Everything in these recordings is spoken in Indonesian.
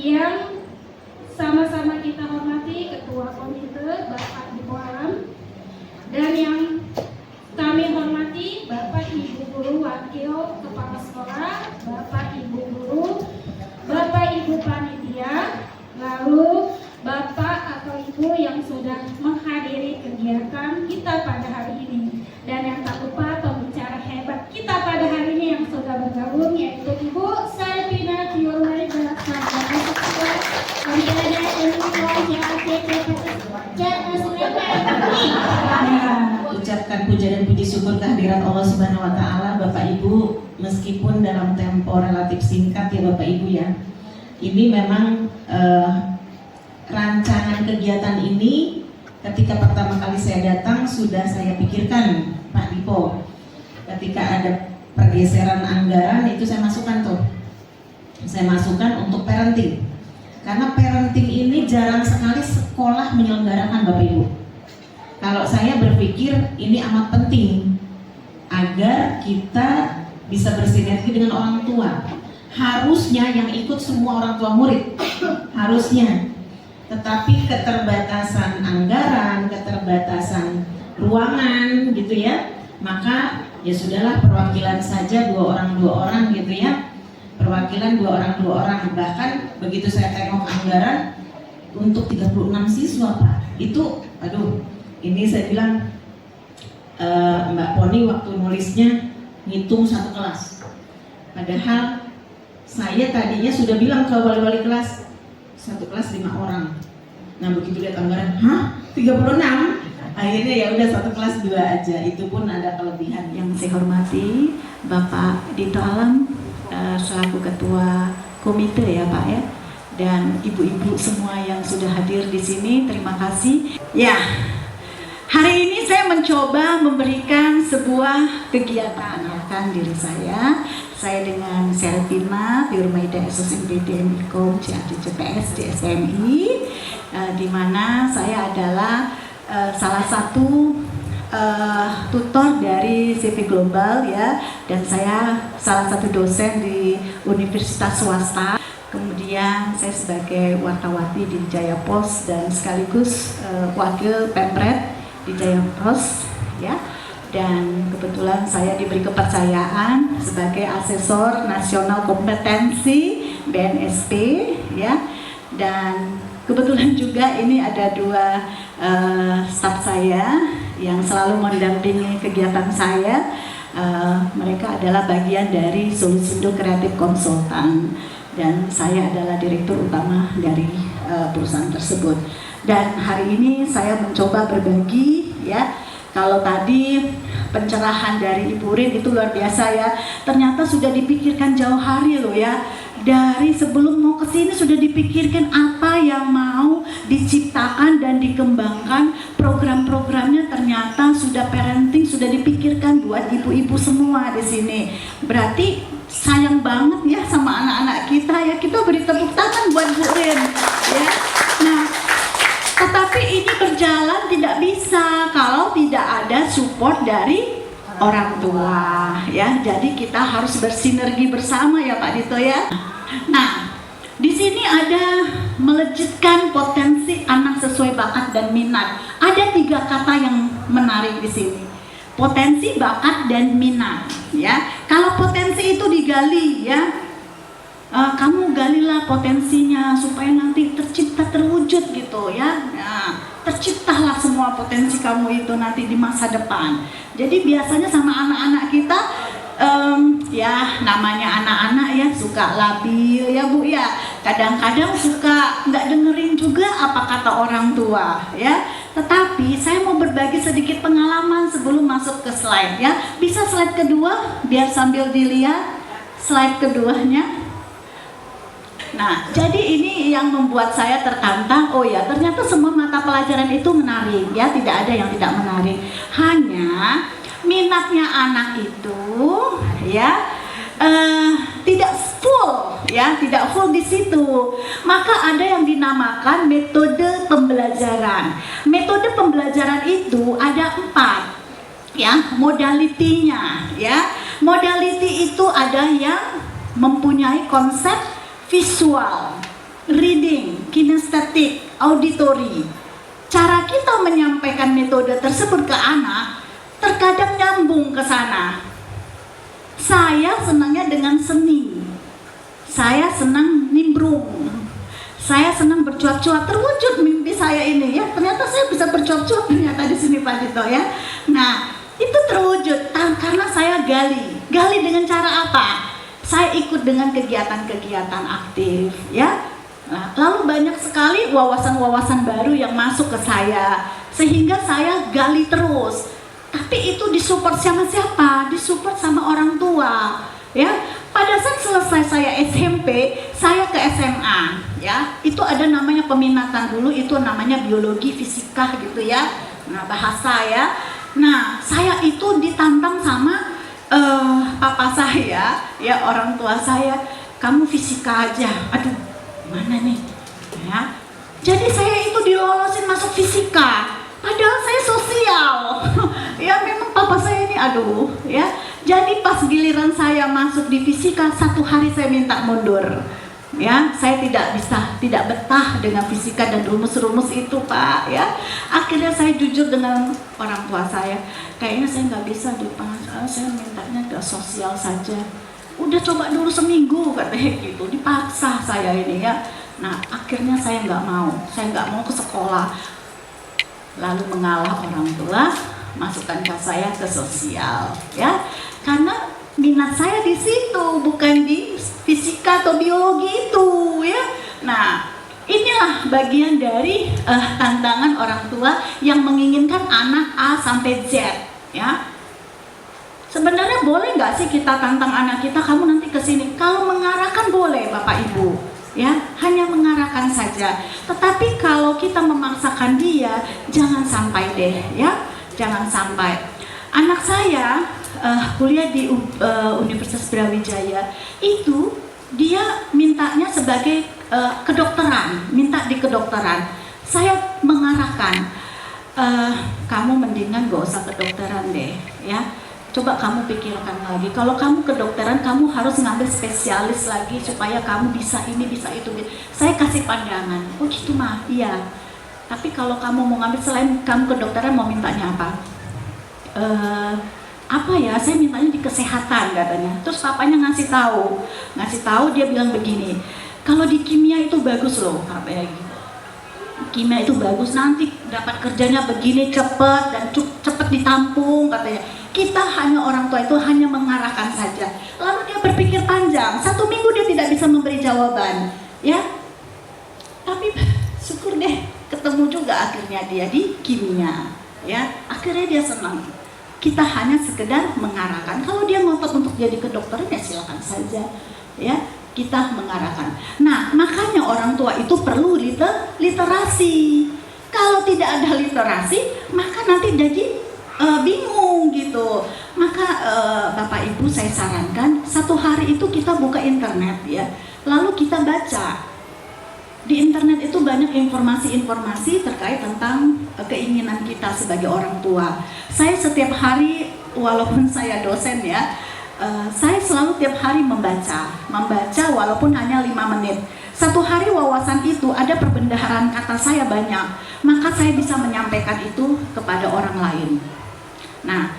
yang sama-sama kita hormati Ketua Komite Bapak Ibu Alam, dan yang kami hormati Bapak Ibu Guru Wakil Kepala Sekolah, Bapak Ibu Guru, Bapak Ibu Panitia, lalu Bapak atau Ibu yang sudah menghadiri kegiatan kita pada hari ini, dan yang tak lupa pembicara hebat kita pada hari ini yang sudah bergabung, yaitu Ibu Salvina Tiurmaida. Ucapkan puja dan puji syukur kehadirat Allah Subhanahu wa Ta'ala. Bapak Ibu, meskipun dalam tempo relatif singkat ya Bapak Ibu ya, ini memang rancangan kegiatan ini ketika pertama kali saya datang sudah saya pikirkan, Pak Dipo. Ketika ada pergeseran anggaran itu saya masukkan untuk parenting, karena parenting ini jarang sekali sekolah menyelenggarakan Bapak Ibu. Kalau saya berpikir ini amat penting agar kita bisa bersinergi dengan orang tua. Harusnya yang ikut semua orang tua murid, harusnya. Tetapi keterbatasan anggaran, keterbatasan ruangan gitu ya, maka ya sudahlah, perwakilan saja dua orang gitu ya, perwakilan dua orang. Bahkan begitu saya tengok anggaran untuk 36 siswa Pak, itu aduh, ini saya bilang Mbak Poni waktu nulisnya ngitung satu kelas, padahal saya tadinya sudah bilang ke wali-wali kelas satu kelas 5 orang. Nah begitu lihat anggaran, 36, akhirnya ya udah satu kelas 2 aja. Itu pun ada kelebihan. Yang saya hormati Bapak Dito Alam selaku Ketua Komite ya Pak ya, dan ibu-ibu semua yang sudah hadir di sini, terima kasih. Ya, hari ini saya mencoba memberikan sebuah kegiatan akan diri saya. Saya dengan Salvina Tiurmaida SSMPD MIKOM CADCPS DSMI, di mana saya adalah salah satu tutor dari CV Global ya, dan saya salah satu dosen di universitas swasta. Kemudian saya sebagai wartawati di Jaya Pos dan sekaligus wakil Pemret di Jaya Pos ya. Dan kebetulan saya diberi kepercayaan sebagai asesor nasional kompetensi BNSP ya, dan kebetulan juga ini ada dua staf saya yang selalu mendampingi kegiatan saya. Mereka adalah bagian dari Solusindo Kreatif Konsultan dan saya adalah direktur utama dari perusahaan tersebut. Dan hari ini saya mencoba berbagi ya. Kalau tadi pencerahan dari Ibu Rin itu luar biasa ya, ternyata sudah dipikirkan jauh hari loh ya. Dari sebelum mau ke sini sudah dipikirkan apa yang mau diciptakan dan dikembangkan, program-programnya ternyata sudah parenting, sudah dipikirkan buat ibu-ibu semua di sini. Berarti sayang banget ya sama anak-anak kita ya, kita beri tepuk tangan buat Bu Rin ya. Nah, tetapi ini berjalan tidak bisa kalau tidak ada support dari orang tua ya. Jadi kita harus bersinergi bersama ya Pak Dito ya. Nah, di sini ada melejitkan potensi anak sesuai bakat dan minat. Ada 3 kata yang menarik di sini. Potensi, bakat, dan minat ya. Kalau potensi itu digali ya, kamu galilah potensinya supaya nanti tercipta, terwujud gitu ya. Nah, terciptalah semua potensi kamu itu nanti di masa depan. Jadi biasanya sama anak-anak kita ya, namanya anak-anak ya, suka labil ya Bu ya, kadang-kadang suka nggak dengerin juga apa kata orang tua ya. Tetapi saya mau berbagi sedikit pengalaman sebelum masuk ke slide ya. Bisa slide kedua biar sambil dilihat slide keduanya. Nah, jadi ini yang membuat saya tertantang. Oh ya, ternyata semua mata pelajaran itu menarik ya, tidak ada yang tidak menarik. Hanya minatnya anak itu ya tidak full ya, tidak full di situ. Maka ada yang dinamakan metode pembelajaran. Metode pembelajaran itu ada 4 ya, modalitinya ya. Modality itu ada yang mempunyai konsep visual reading, kinestetik, auditory. Cara kita menyampaikan metode tersebut ke anak terkadang nyambung ke sana. Saya senangnya dengan seni. Saya senang nimbrung. Saya senang bercuap-cuap. Terwujud mimpi saya ini ya. Ternyata saya bisa bercuap-cuap ternyata di sini Pak Dito ya. Nah, itu terwujud karena saya gali dengan cara apa? Saya ikut dengan kegiatan-kegiatan aktif ya. Nah, lalu banyak sekali wawasan-wawasan baru yang masuk ke saya sehingga saya gali terus. Tapi itu disupport sama siapa? Disupport sama orang tua ya. Pada saat selesai saya SMP, saya ke SMA ya. Itu ada namanya peminatan dulu, itu namanya biologi, fisika gitu ya. Nah, bahasa ya. Nah, saya itu ditantang sama papa saya, ya orang tua saya, kamu fisika aja. Aduh, mana nih? Ya. Jadi saya itu dilolosin masuk fisika. Padahal saya sosial. Ya memang papa saya ini aduh, ya. Jadi pas giliran saya masuk di fisika, satu hari saya minta mundur. Ya, saya tidak betah dengan fisika dan rumus-rumus itu Pak ya. Akhirnya saya jujur dengan orang tua saya, kayaknya saya nggak bisa deh Pak, saya mintanya ke sosial saja. Udah coba dulu seminggu katanya gitu, dipaksa saya ini ya. Nah akhirnya saya nggak mau ke sekolah, lalu mengalah orang tua, masukkan saya ke sosial ya, karena minat saya di situ, bukan di fisika atau biologi itu ya. Nah, inilah bagian dari tantangan orang tua yang menginginkan anak A sampai Z ya. Sebenarnya boleh nggak sih kita tantang anak kita, kamu nanti kesini? Kalau mengarahkan boleh Bapak Ibu ya, hanya mengarahkan saja. Tetapi kalau kita memaksakan dia, jangan sampai deh ya, jangan sampai. Anak saya kuliah di Universitas Brawijaya itu dia mintanya sebagai kedokteran, minta di kedokteran. Saya mengarahkan, kamu mendingan gak usah kedokteran deh ya. Coba kamu pikirkan lagi, kalau kamu kedokteran kamu harus ngambil spesialis lagi supaya kamu bisa ini bisa itu. Saya kasih pandangan, oh gitu mah, iya. Tapi kalau kamu mau ngambil selain kamu kedokteran mau mintanya apa? Apa ya, saya mintanya di kesehatan katanya. Terus papanya ngasih tahu dia bilang begini, kalau di kimia itu bagus loh, katanya gitu. Kimia itu bagus, nanti dapat kerjanya begini cepet dan cepet ditampung katanya. Kita hanya orang tua itu hanya mengarahkan saja. Lalu dia berpikir panjang, 1 minggu dia tidak bisa memberi jawaban, ya. Tapi syukur deh, ketemu juga akhirnya dia di kimia, ya. Akhirnya dia senang. Kita hanya sekedar mengarahkan. Kalau dia ngotot untuk jadi kedokteran ya silakan saja, ya. Kita mengarahkan. Nah, makanya orang tua itu perlu literasi. Kalau tidak ada literasi, maka nanti jadi bingung gitu. Maka Bapak Ibu saya sarankan 1 hari itu kita buka internet ya. Lalu kita baca. Di internet itu banyak informasi-informasi terkait tentang keinginan kita sebagai orang tua. Saya setiap hari, walaupun saya dosen ya, saya selalu tiap hari membaca walaupun hanya 5 menit. 1 hari wawasan itu ada perbendaharaan kata saya banyak, maka saya bisa menyampaikan itu kepada orang lain. Nah,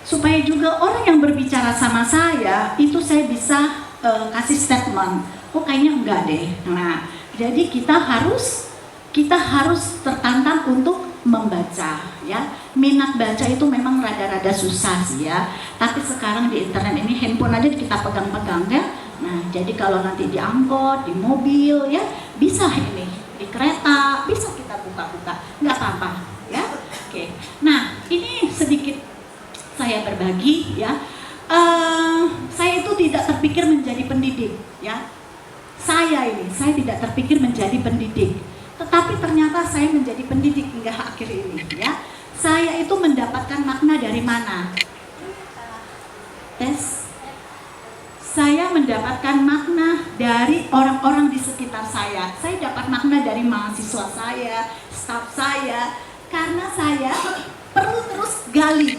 supaya juga orang yang berbicara sama saya itu saya bisa kasih statement, oh kayaknya enggak deh. Nah, jadi kita harus tertantang untuk membaca ya. Minat baca itu memang rada-rada susah sih ya. Tapi sekarang di internet ini handphone aja kita pegang-pegang ya. Nah, jadi kalau nanti di angkot, di mobil ya, bisa ini, di kereta, bisa kita buka-buka, nggak apa-apa ya. Oke. Nah, ini sedikit saya berbagi ya. Saya itu tidak terpikir menjadi pendidik ya. Saya tidak terpikir menjadi pendidik. Tetapi ternyata saya menjadi pendidik hingga akhir ini ya. Saya itu mendapatkan makna dari mana? Tes. Saya mendapatkan makna dari orang-orang di sekitar saya. Saya dapat makna dari mahasiswa saya, staf saya, karena saya perlu terus gali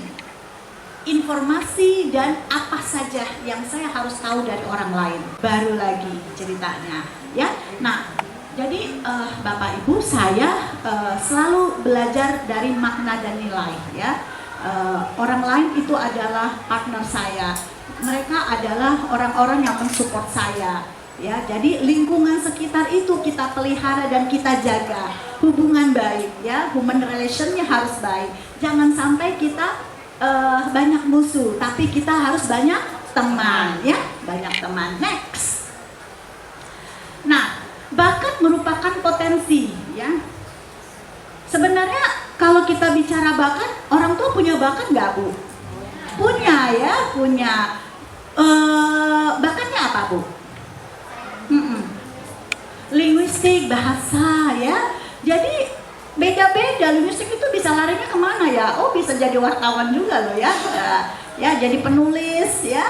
informasi dan apa saja yang saya harus tahu dari orang lain. Baru lagi ceritanya ya. Nah, Jadi Bapak Ibu, saya selalu belajar dari makna dan nilai ya. Orang lain itu adalah partner saya. Mereka adalah orang-orang yang mensupport saya. Ya, jadi lingkungan sekitar itu kita pelihara dan kita jaga. Hubungan baik ya, human relationnya harus baik. Jangan sampai kita banyak musuh, tapi kita harus banyak teman ya, banyak teman. Next. Nah, bakat merupakan potensi ya. Sebenarnya kalau kita bicara bakat, orang tua punya bakat nggak Bu? Punya ya, punya. Bakatnya apa Bu? Linguistik, bahasa ya. Jadi beda-beda, linguistik itu bisa larinya kemana ya? Oh, bisa jadi wartawan juga loh ya. Ya, jadi penulis ya.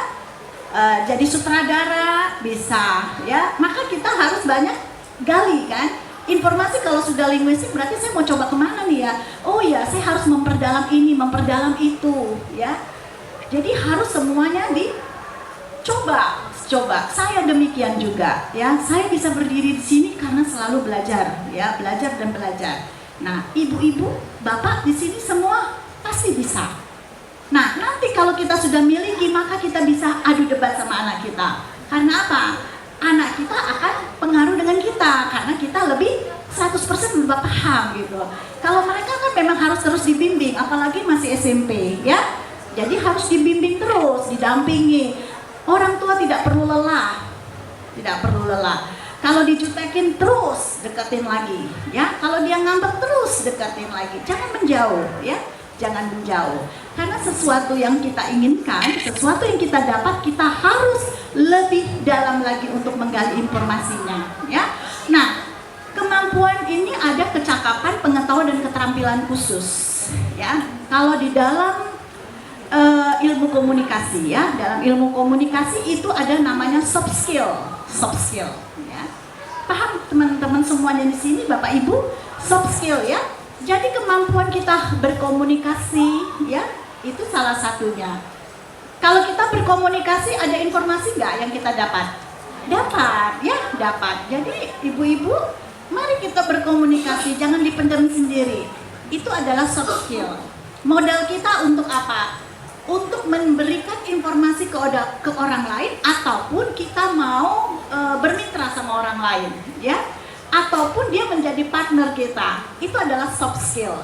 Jadi sutradara bisa ya. Maka kita harus banyak gali kan. Informasi kalau sudah linguistik berarti saya mau coba kemana nih ya? Oh ya, saya harus memperdalam ini, memperdalam itu ya. Jadi harus semuanya dicoba. Saya demikian juga ya. Saya bisa berdiri di sini karena selalu belajar ya, belajar dan belajar. Nah, ibu-ibu, bapak di sini semua pasti bisa. Nah, nanti kalau kita sudah miliki, maka kita bisa adu debat sama anak kita. Karena apa? Anak kita akan pengaruh dengan kita karena kita lebih 100% lebih paham gitu. Kalau mereka kan memang harus terus dibimbing, apalagi masih SMP ya. Jadi harus dibimbing terus, didampingi. Orang tua tidak perlu lelah. Tidak perlu lelah. Kalau dijutekin terus deketin lagi ya. Kalau dia ngambek terus deketin lagi. Jangan menjauh ya. Jangan menjauh. Karena sesuatu yang kita inginkan, sesuatu yang kita dapat, kita harus lebih dalam lagi untuk menggali informasinya ya. Nah, kemampuan ini ada kecakapan, pengetahuan dan keterampilan khusus ya. Kalau di dalam ilmu komunikasi ya, dalam ilmu komunikasi itu ada namanya soft skill ya. Paham teman-teman semuanya di sini, Bapak Ibu? Soft skill ya. Jadi kemampuan kita berkomunikasi ya, itu salah satunya. Kalau kita berkomunikasi, ada informasi nggak yang kita dapat? Dapat ya, dapat. Jadi ibu-ibu, mari kita berkomunikasi, jangan dipendam sendiri. Itu adalah soft skill. Modal kita untuk apa? Untuk memberikan informasi ke orang lain, ataupun kita mau bermitra sama orang lain ya, ataupun dia menjadi partner kita. Itu adalah soft skill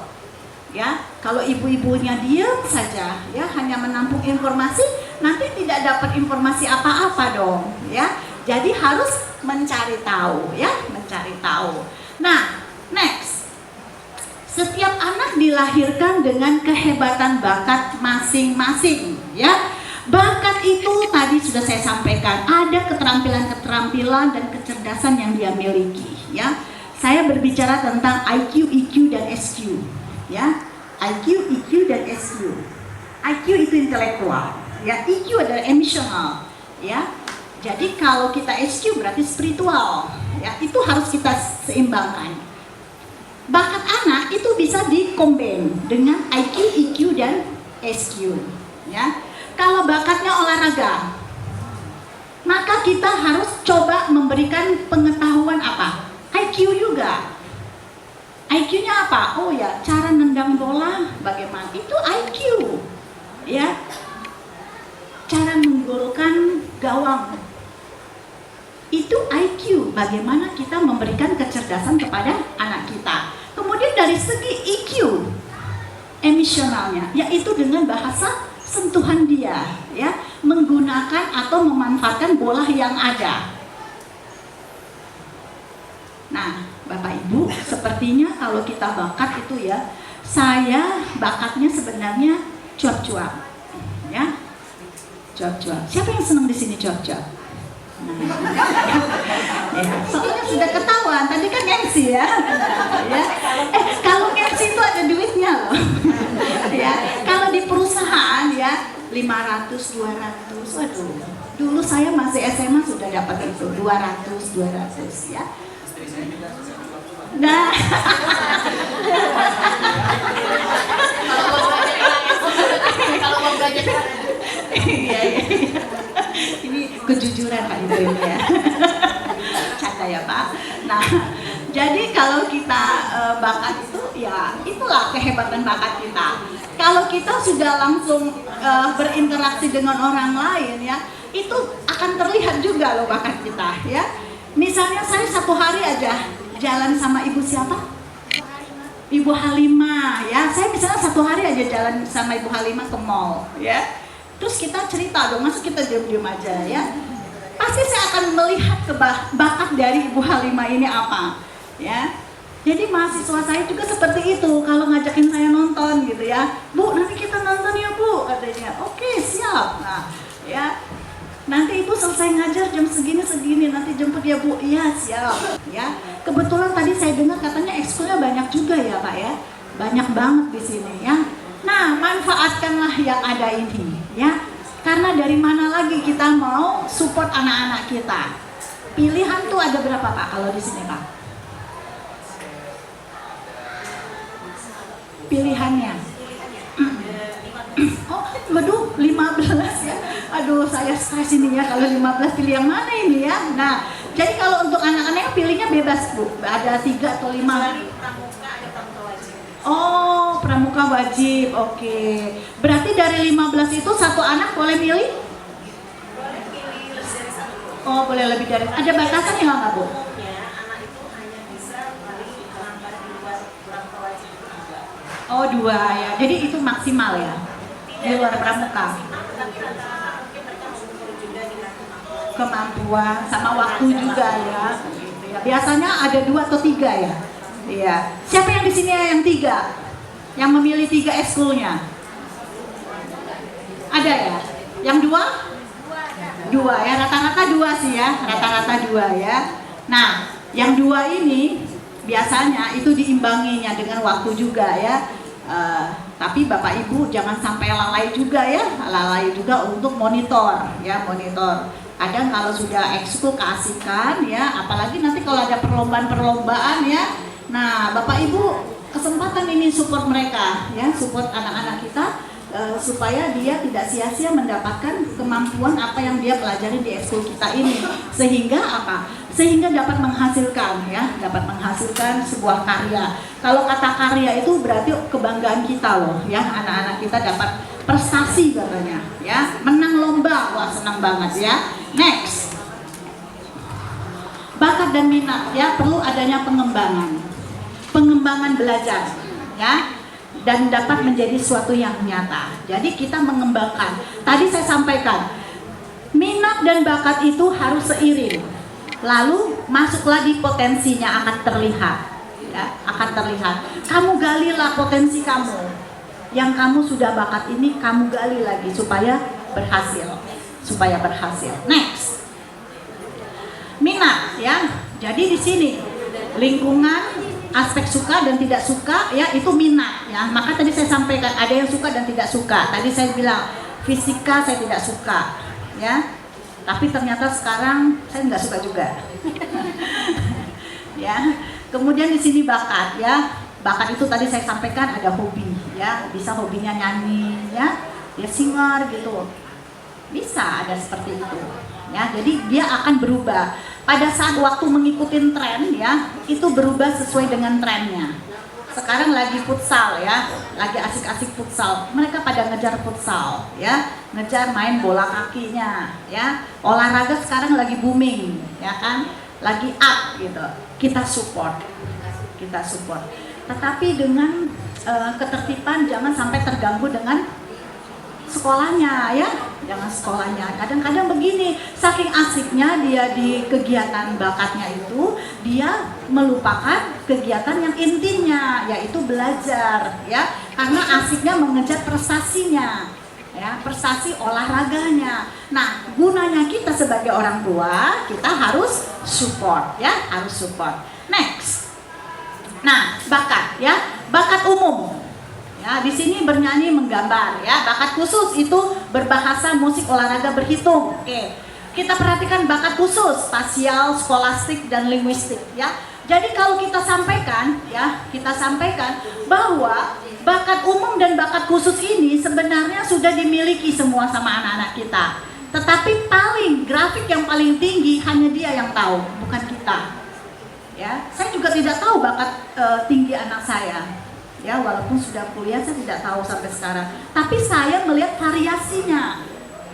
ya. Kalau ibu-ibunya diam saja ya, hanya menampung informasi, nanti tidak dapat informasi apa-apa dong ya. Jadi harus mencari tahu ya, mencari tahu. Nah, next. Setiap anak dilahirkan dengan kehebatan bakat masing-masing ya. Bakat itu tadi sudah saya sampaikan, ada keterampilan-keterampilan dan kecerdasan yang dia miliki ya. Saya berbicara tentang IQ, EQ dan SQ ya. IQ, EQ dan SQ. IQ itu intelektual ya, EQ adalah emosional ya. Jadi kalau kita SQ berarti spiritual ya. Itu harus kita seimbangkan. Bakat anak itu bisa dikombin dengan IQ, EQ dan SQ ya. Kalau bakatnya olahraga, maka kita harus coba memberikan pengetahuan apa? IQ juga. IQ-nya apa? Oh ya, cara nendang bola bagaimana? Itu IQ ya. Cara menggolkan gawang, itu IQ. Bagaimana kita memberikan kecerdasan kepada anak kita. Kemudian dari segi EQ, emosionalnya, yaitu dengan bahasa sentuhan dia ya, menggunakan atau memanfaatkan bola yang ada. Nah, Bapak Ibu, sepertinya kalau kita bakat itu ya, saya bakatnya sebenarnya cuap-cuap ya. Cuap-cuap. Siapa yang senang di sini cuap-cuap? Nah, ya, soalnya sudah ketahuan tadi kan MC ya. Kalau MC itu ada duitnya loh. Ya, kalau di perusahaan ya 500, 200. Waduh, dulu saya masih SMA sudah dapat itu 200 ya. Nah, kalau mau belajar iya. Ini kejujuran Pak Ibu ya. Canda ya Pak. Nah, Jadi kalau kita bakat itu, ya itulah kehebatan bakat kita. Kalau kita sudah langsung berinteraksi dengan orang lain, ya itu akan terlihat juga loh bakat kita, ya. Misalnya saya satu hari aja jalan sama ibu siapa? Ibu Halimah, ya. Saya misalnya satu hari aja jalan sama Ibu Halimah ke mall, ya. Terus kita cerita dong, masa kita diam-diam aja, ya. Pasti saya akan melihat bakat dari Ibu Halimah ini apa, ya. Jadi mahasiswa saya juga seperti itu, kalau ngajakin saya nonton gitu ya, Bu nanti kita nonton ya Bu, katanya. Oke, siap. Nah, ya nanti Ibu selesai ngajar jam segini, nanti jemput ya Bu. Iya, siap. Ya, kebetulan tadi saya dengar katanya ekskulnya banyak juga ya Pak ya, banyak banget di sini ya. Nah, manfaatkanlah yang ada ini ya, karena dari mana lagi kita mau support anak-anak kita. Pilihan tuh ada berapa Pak kalau di sini Pak? Pilihannya. Oh, waduh, 15 ya. Aduh, saya stres ini ya kalau 15 pilih yang mana ini ya. Nah, jadi kalau untuk anak-anak pilihnya bebas Bu. Ada 3 atau 5. Oh, pramuka wajib. Oke. Berarti dari 15 itu satu anak boleh pilih? Oh, boleh lebih dari. Ada batasannya nggak Bu? Oh, 2 ya. Jadi itu maksimal ya. Di luar pramuka. Kemampuan sama waktu juga ya. Biasanya ada 2 atau 3 ya. Iya. Siapa yang di sini yang 3? Yang memilih 3 ekskulnya? Ada ya? Yang 2? 2 ya. Rata-rata 2 sih ya. Rata-rata 2 ya. Nah, yang 2 ini biasanya itu diimbanginya dengan waktu juga ya. Tapi Bapak Ibu jangan sampai lalai juga ya, lalai juga untuk monitor ya, monitor. Kadang kalau sudah ekskul keasikan ya, apalagi nanti kalau ada perlombaan ya. Nah, Bapak Ibu kesempatan ini support mereka ya, support anak-anak kita supaya dia tidak sia-sia mendapatkan kemampuan apa yang dia pelajari di ekskul kita ini. Sehingga apa? Sehingga dapat menghasilkan ya, dapat menghasilkan sebuah karya. Kalau kata karya itu berarti kebanggaan kita loh ya, anak-anak kita dapat prestasi katanya ya, menang lomba, wah senang banget ya. Next, bakat dan minat ya, perlu adanya pengembangan belajar ya, dan dapat menjadi suatu yang nyata. Jadi kita mengembangkan. Tadi saya sampaikan, minat dan bakat itu harus seiring. Lalu masuklah di potensinya akan terlihat, ya, akan terlihat. Kamu galilah potensi kamu, yang kamu sudah bakat ini kamu gali lagi supaya berhasil, Next, minat, ya. Jadi di sini lingkungan, aspek suka dan tidak suka, ya itu minat, ya. Maka tadi saya sampaikan ada yang suka dan tidak suka. Tadi saya bilang fisika saya tidak suka, ya. Tapi ternyata sekarang saya nggak suka juga. Ya. Kemudian di sini bakat ya. Bakat itu tadi saya sampaikan ada hobi ya. Bisa hobinya nyanyi ya. Dia singer gitu. Bisa ada seperti itu. Ya, jadi dia akan berubah. Pada saat waktu mengikuti tren ya, itu berubah sesuai dengan trennya. Sekarang lagi futsal ya, lagi asik-asik futsal. Mereka pada ngejar futsal ya, ngejar main bola kakinya ya. Olahraga sekarang lagi booming ya kan, lagi up gitu. Kita support. Tetapi dengan ketertiban, jangan sampai terganggu dengan sekolahnya ya, jangan sekolahnya. Kadang-kadang begini, saking asiknya dia di kegiatan bakatnya itu, dia melupakan kegiatan yang intinya, yaitu belajar ya, karena asiknya mengejar prestasinya ya, prestasi olahraganya. Nah, gunanya kita sebagai orang tua, kita harus support ya, harus support. Next, nah bakat ya, bakat umum. Ya, di sini bernyanyi, menggambar ya. Bakat khusus itu berbahasa, musik, olahraga, berhitung. Oke. Kita perhatikan bakat khusus, spasial, skolastik dan linguistik ya. Jadi kalau kita sampaikan ya, bahwa bakat umum dan bakat khusus ini sebenarnya sudah dimiliki semua sama anak-anak kita. Tetapi grafik yang paling tinggi hanya dia yang tahu, bukan kita. Ya, saya juga tidak tahu bakat tinggi anak saya. Ya, walaupun sudah kuliah saya tidak tahu sampai sekarang. Tapi saya melihat variasinya.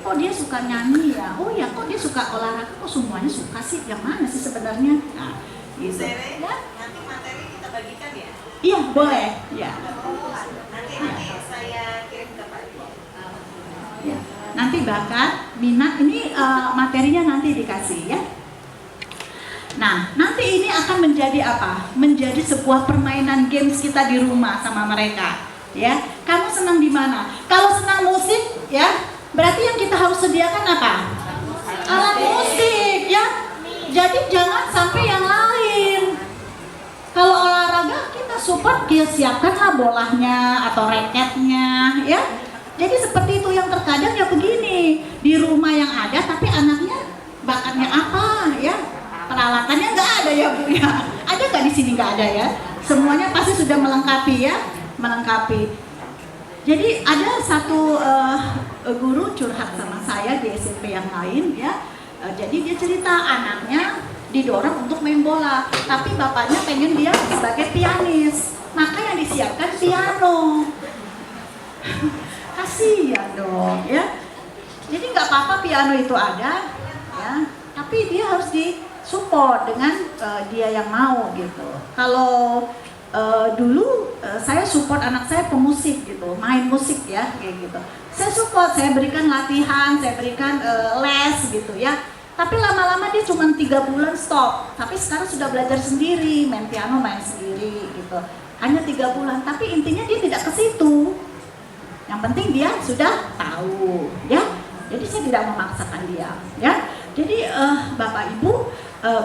Kok dia suka nyanyi ya? Oh ya, kok dia suka olahraga? Kok semuanya suka sih? Yang mana sih sebenarnya? Nah, gitu. Ya, nanti materi kita bagikan ya. Iya, boleh. Ya. Nanti saya kirim ke Pak Ibu. Ya. Nanti bakat, minat ini materinya nanti dikasih ya. Nah, nanti ini akan menjadi apa? Menjadi sebuah permainan games kita di rumah sama mereka. Ya, kamu senang di mana? Kalau senang musik, ya, berarti yang kita harus sediakan apa? Alat musik, ya. Jadi jangan sampai yang lain. Kalau olahraga kita support, kita siapkanlah bolanya atau raketnya, ya. Jadi seperti itu, yang terkadang ya begini, di rumah yang ada tapi anaknya bakatnya apa, ya? Peralatannya nggak ada ya Bu ya. Ada nggak di sini? Nggak ada ya. Semuanya pasti sudah melengkapi ya, melengkapi. Jadi ada satu guru curhat sama saya di SMP yang lain ya. Jadi dia cerita anaknya didorong untuk main bola, tapi bapaknya pengen dia sebagai pianis. Maka yang disiapkan piano. Kasihan dong ya. Jadi nggak apa-apa piano itu ada ya, tapi dia harus support dengan dia yang mau gitu. Kalau dulu saya support anak saya pemusik gitu, main musik ya kayak gitu. Saya support, saya berikan latihan, saya berikan les gitu ya. Tapi lama-lama dia cuma 3 bulan stop. Tapi sekarang sudah belajar sendiri, main piano, main sendiri gitu. Hanya 3 bulan, tapi intinya dia tidak ke situ. Yang penting dia sudah tahu ya. Jadi saya tidak memaksakan dia ya. Jadi Bapak Ibu,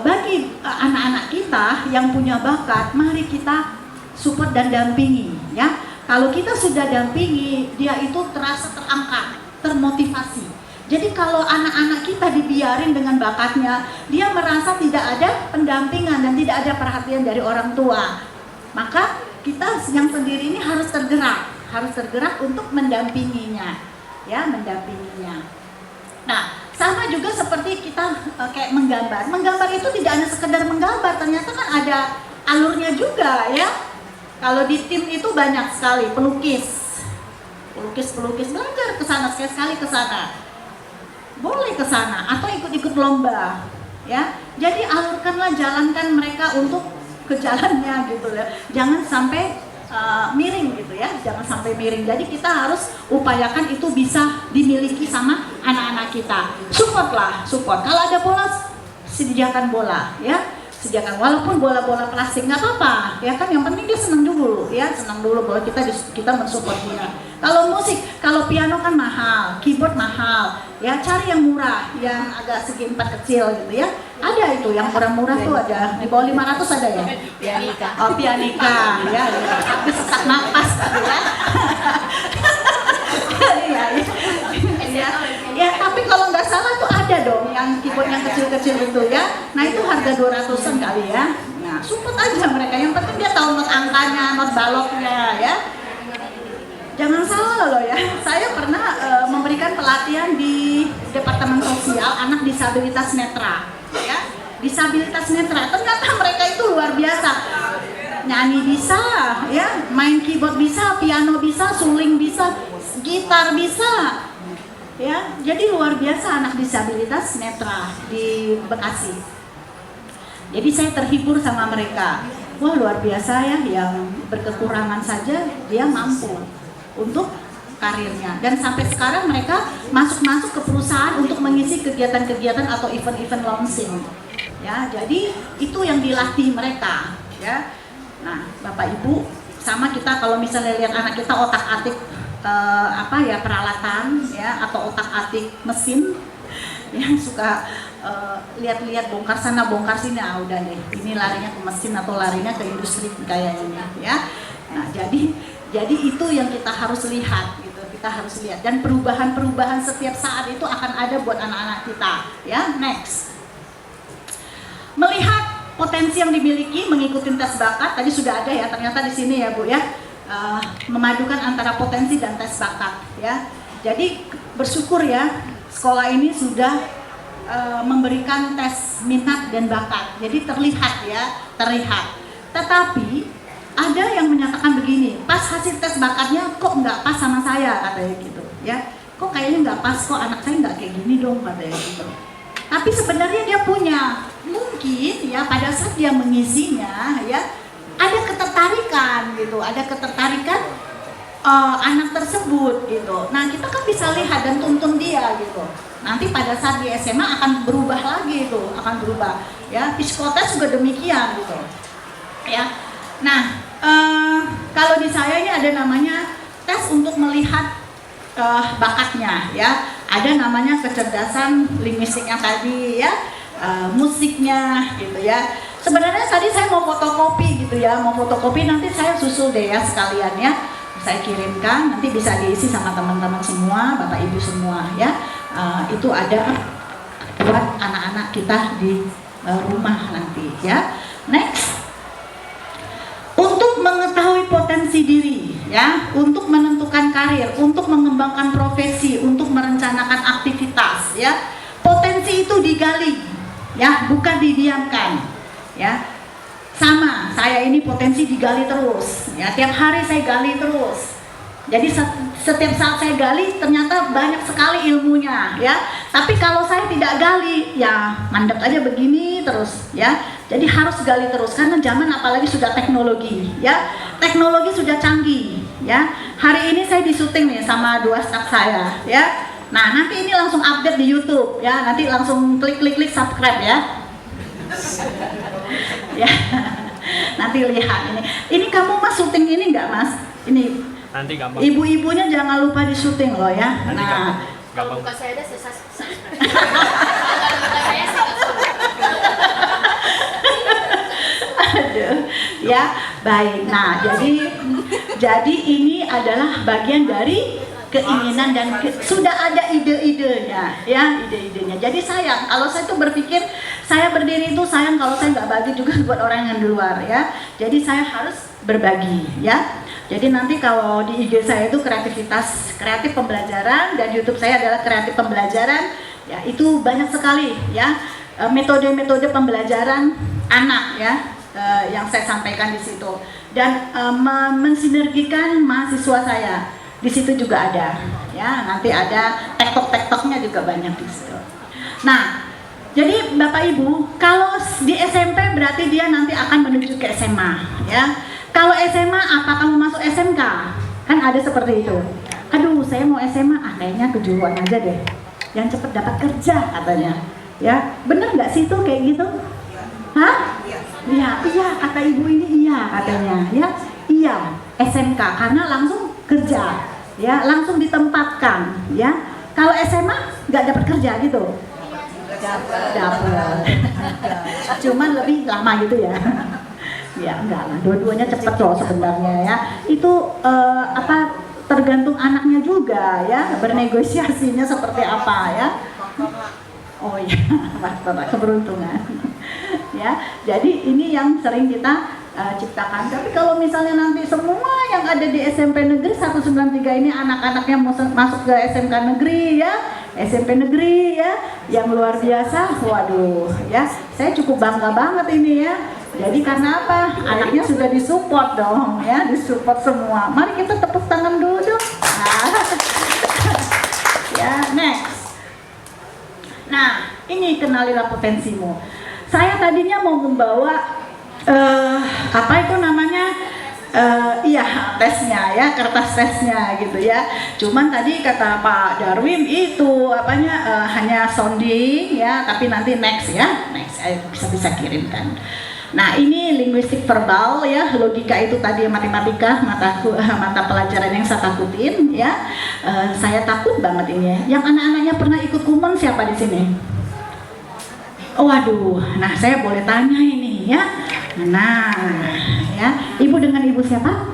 bagi anak-anak kita yang punya bakat, mari kita support dan dampingi ya. Kalau kita sudah dampingi, dia itu terasa terangkat, termotivasi. Jadi kalau anak-anak kita dibiarin dengan bakatnya, dia merasa tidak ada pendampingan dan tidak ada perhatian dari orang tua. Maka kita yang sendiri ini harus tergerak untuk mendampinginya ya, mendampinginya. Nah, sama juga seperti kita kayak menggambar. Menggambar itu tidak hanya sekedar menggambar, ternyata kan ada alurnya juga ya. Kalau di tim itu banyak sekali pelukis belajar ke sana sekali ke sana. Boleh ke sana atau ikut-ikut lomba ya. Jadi alurkanlah, jalankan mereka untuk ke jalannya gitu ya. Jangan sampai miring gitu ya, jangan sampai miring. Jadi kita harus upayakan itu bisa dimiliki sama anak-anak kita. Support. Kalau ada bola, sediakan bola ya, sediakan. Walaupun bola-bola plastik nggak apa-apa ya kan, yang penting dia senang dulu bahwa kita mensupport dia. Kalau musik, kalau piano kan mahal, keyboard mahal ya, cari yang murah, yang agak segi 4 kecil gitu ya. Ada itu yang murah-murah tuh, ada di bawah 500 ada ya. Pianika. Oh, pianika ya, tapi sesak napas gitu ya. Ya, tapi kalau nggak salah tuh ada dong yang keyboard yang kecil-kecil itu ya. Nah itu harga 200-an kali ya. Nah support aja mereka, yang penting dia tahu not angkanya, not baloknya ya. Jangan salah loh ya, saya pernah memberikan pelatihan di Departemen Sosial anak disabilitas netra ya. Disabilitas netra, ternyata mereka itu luar biasa. Nyanyi bisa ya, main keyboard bisa, piano bisa, suling bisa, gitar bisa ya. Jadi luar biasa anak disabilitas netra di Bekasi. Jadi saya terhibur sama mereka. Wah luar biasa ya, yang berkekurangan saja dia mampu untuk karirnya. Dan sampai sekarang mereka masuk ke perusahaan untuk mengisi kegiatan-kegiatan atau event-event launching ya. Jadi itu yang dilatih mereka ya. Nah Bapak Ibu, sama kita kalau misalnya lihat anak kita otak-atik peralatan ya, atau otak-atik mesin yang suka lihat-lihat bongkar sana bongkar sini, udah deh ini larinya ke mesin atau larinya ke industri kayak ini ya. Nah jadi itu yang kita harus lihat gitu, kita harus lihat, dan perubahan-perubahan setiap saat itu akan ada buat anak-anak kita ya. Next, melihat potensi yang dimiliki, mengikuti tes bakat tadi sudah ada ya, ternyata di sini ya Bu ya. Memadukan antara potensi dan tes bakat ya. Jadi bersyukur ya, sekolah ini sudah memberikan tes minat dan bakat. Jadi terlihat ya, terlihat. Tetapi ada yang menyatakan begini, pas hasil tes bakatnya kok nggak pas sama saya, katanya gitu ya. Kok kayaknya nggak pas, kok anak saya nggak kayak gini dong, katanya gitu. Tapi sebenarnya dia punya, mungkin ya pada saat dia mengisinya ya ada ketertarikan gitu, ada ketertarikan anak tersebut gitu. Nah kita kan bisa lihat dan tuntun dia gitu. Nanti pada saat di SMA akan berubah lagi itu, akan berubah ya. Psikotes juga demikian gitu ya. Nah kalau di saya ini ada namanya tes untuk melihat bakatnya ya. Ada namanya kecerdasan linguistiknya tadi ya, musiknya gitu ya. Sebenarnya tadi saya mau fotokopi gitu ya, mau fotokopi, nanti saya susul deh ya sekalian ya. Saya kirimkan, nanti bisa diisi sama teman-teman semua, Bapak Ibu semua ya. Itu ada buat anak-anak kita di rumah nanti ya. Next, untuk mengetahui potensi diri ya, untuk menentukan karir, untuk mengembangkan profesi, untuk merencanakan aktivitas ya. Potensi itu digali ya, bukan didiamkan ya. Sama, saya ini potensi digali terus ya, tiap hari saya gali terus. Jadi setiap saat saya gali ternyata banyak sekali ilmunya ya. Tapi kalau saya tidak gali ya mandek aja begini terus ya. Jadi harus gali terus karena zaman apalagi sudah teknologi ya. Teknologi sudah canggih ya. Hari ini saya disuting nih sama 2 staff saya ya. Nah nanti ini langsung update di YouTube ya. Nanti langsung klik subscribe ya. Ya. Nanti lihat ini. Ini kamu mas syuting ini enggak mas? Ini nanti gampang. Ibu-ibunya jangan lupa di syuting loh ya. Nanti Nah, gampang. Muka saya ada subscribe. Kalau muka saya aduh, ya baik. Nah, jadi ini adalah bagian dari keinginan dan sudah ada ide-idenya, ya ide-idenya. Jadi sayang kalau saya tuh berpikir saya berdiri itu sayang kalau saya nggak bagi juga buat orang yang di luar, ya. Jadi saya harus berbagi, ya. Jadi nanti kalau di IG saya itu kreatif pembelajaran, dan YouTube saya adalah kreatif pembelajaran, ya itu banyak sekali, ya metode-metode pembelajaran anak, ya yang saya sampaikan di situ, dan mensinergikan mahasiswa saya. Di situ juga ada, ya nanti ada TikTok-TikToknya juga banyak di situ. Nah, jadi Bapak Ibu, kalau di SMP berarti dia nanti akan menuju ke SMA, ya. Kalau SMA, apa kamu masuk SMK? Kan ada seperti itu. Aduh, saya mau SMA, kayaknya kejuruan aja deh. Yang cepat dapat kerja katanya, ya. Bener nggak sih itu kayak gitu? Hah? Iya, kata ibu ini iya katanya, ya. Iya, SMK karena langsung kerja, ya langsung ditempatkan, ya. Kalau SMA nggak dapat kerja gitu, dapat, cuman lebih lama gitu ya. Ya enggak lah, dua-duanya cepet loh sebenarnya, ya. Itu tergantung anaknya juga, ya bernegosiasinya seperti apa, ya. Oh iya, keberuntungan, ya. Jadi ini yang sering kita ciptakan. Tapi kalau misalnya nanti semua yang ada di SMP Negeri 193 ini anak-anaknya masuk ke SMK Negeri, ya SMP Negeri, ya yang luar biasa, waduh, ya saya cukup bangga banget ini, ya. Jadi karena apa? Anaknya sudah disupport dong, ya disupport semua. Mari kita tepuk tangan dulu dong. Nah. Ya, next. Nah, ini kenalilah potensimu. Saya tadinya mau membawa apa itu namanya, tesnya, ya kertas tesnya gitu, ya. Cuman tadi kata Pak Darwin itu hanya sounding, ya, tapi nanti next, ya next bisa kirimkan. Nah, ini linguistik verbal, ya logika itu tadi matematika, mata pelajaran yang saya takutin, ya. Saya takut banget ini. Yang anak-anaknya pernah ikut kumon siapa di sini? Oh, waduh, nah saya boleh tanya ini, ya. Nah, ya, ibu dengan ibu siapa?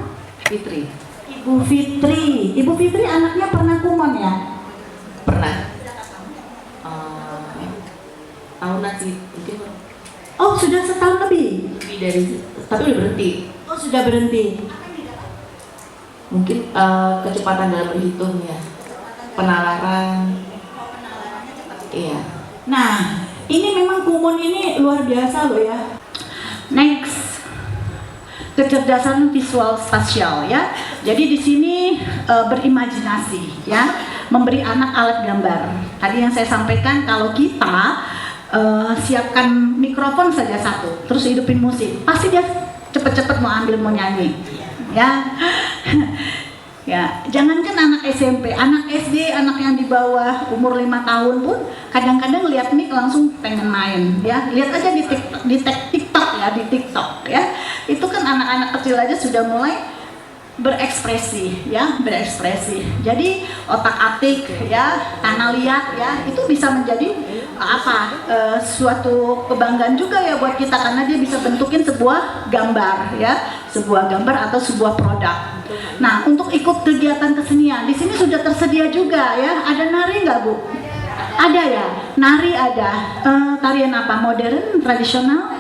Fitri. Ibu Fitri. Ibu Fitri anaknya pernah kumon ya? Pernah. Tahunan sih, mungkin. Oh, sudah setahun lebih. Lebih dari, tapi udah berhenti. Oh, sudah berhenti. Mungkin kecepatan dalam berhitung, ya. Penalaran. Iya. Nah, ini memang kumon ini luar biasa loh, ya. Next. kecerdasan visual spasial ya. Jadi di sini berimajinasi ya, memberi anak alat gambar. Tadi yang saya sampaikan kalau kita siapkan mikrofon saja satu, terus hidupin musik, pasti dia cepet-cepet mau nyanyi ya. Ya, jangankan anak SMP, anak SD, anak yang di bawah umur 5 tahun pun kadang-kadang lihat mic langsung pengen main ya. Lihat aja di TikTok ya. Itu kan anak-anak kecil aja sudah mulai berekspresi ya, berekspresi. Jadi otak-atik ya, tanah liat ya, itu bisa menjadi suatu kebanggaan juga ya buat kita, karena dia bisa bentukin sebuah gambar ya, sebuah gambar atau sebuah produk. Nah, untuk ikut kegiatan kesenian di sini sudah tersedia juga ya. Ada nari nggak Bu? Ada ya, nari ada. Tarian apa? Modern, tradisional?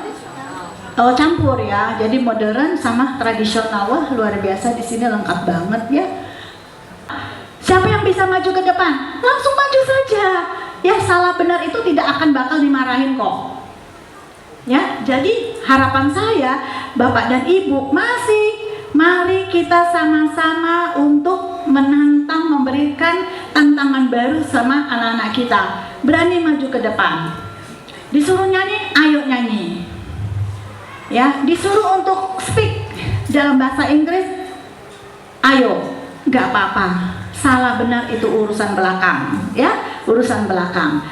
Oh, campur ya. Jadi modern sama tradisional. Wah, luar biasa, di sini lengkap banget ya. Siapa yang bisa maju ke depan? Langsung maju saja. Ya, salah benar itu tidak akan bakal dimarahin kok. Ya, jadi harapan saya, Bapak dan Ibu, mari kita sama-sama untuk menantang, memberikan tantangan baru sama anak-anak kita. Berani maju ke depan. Disuruh nyanyi, ayo nyanyi. Ya, disuruh untuk speak dalam bahasa Inggris, ayo, nggak apa-apa. Salah benar itu urusan belakang, ya, urusan belakang.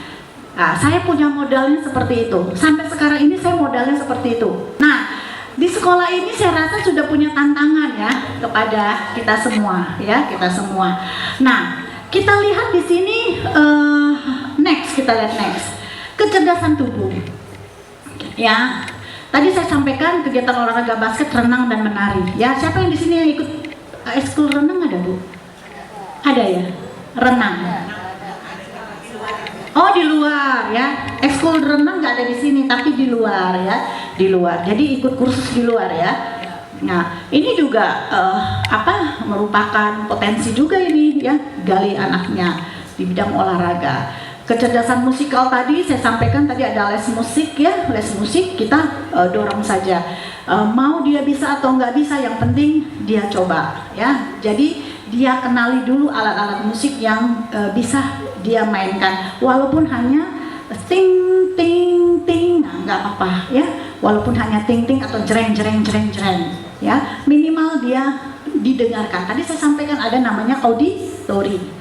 Nah, saya punya modalnya seperti itu. Sampai sekarang ini saya modalnya seperti itu. Nah, di sekolah ini saya rasa sudah punya tantangan ya kepada kita semua, ya, kita semua. Nah, kita lihat di sini kita lihat next. Kecerdasan tubuh. Ya. Tadi saya sampaikan kegiatan olahraga basket, renang dan menari. Ya, siapa yang di sini yang ikut ekskul renang ada, Bu? Ada ya? Renang. Oh, di luar ya. Ekskul renang nggak ada di sini, tapi di luar ya, di luar. Jadi ikut kursus di luar ya. Nah, ini juga merupakan potensi juga ini ya, gali anaknya di bidang olahraga. Kecerdasan musikal tadi saya sampaikan, tadi ada les musik ya, les musik kita dorong saja. Mau dia bisa atau nggak bisa, yang penting dia coba ya. Jadi dia kenali dulu alat-alat musik yang bisa dia mainkan, walaupun hanya ting ting ting, nah, nggak apa-apa ya, walaupun hanya ting ting atau jreng jreng jreng jreng ya, minimal dia didengarkan. Tadi saya sampaikan ada namanya auditori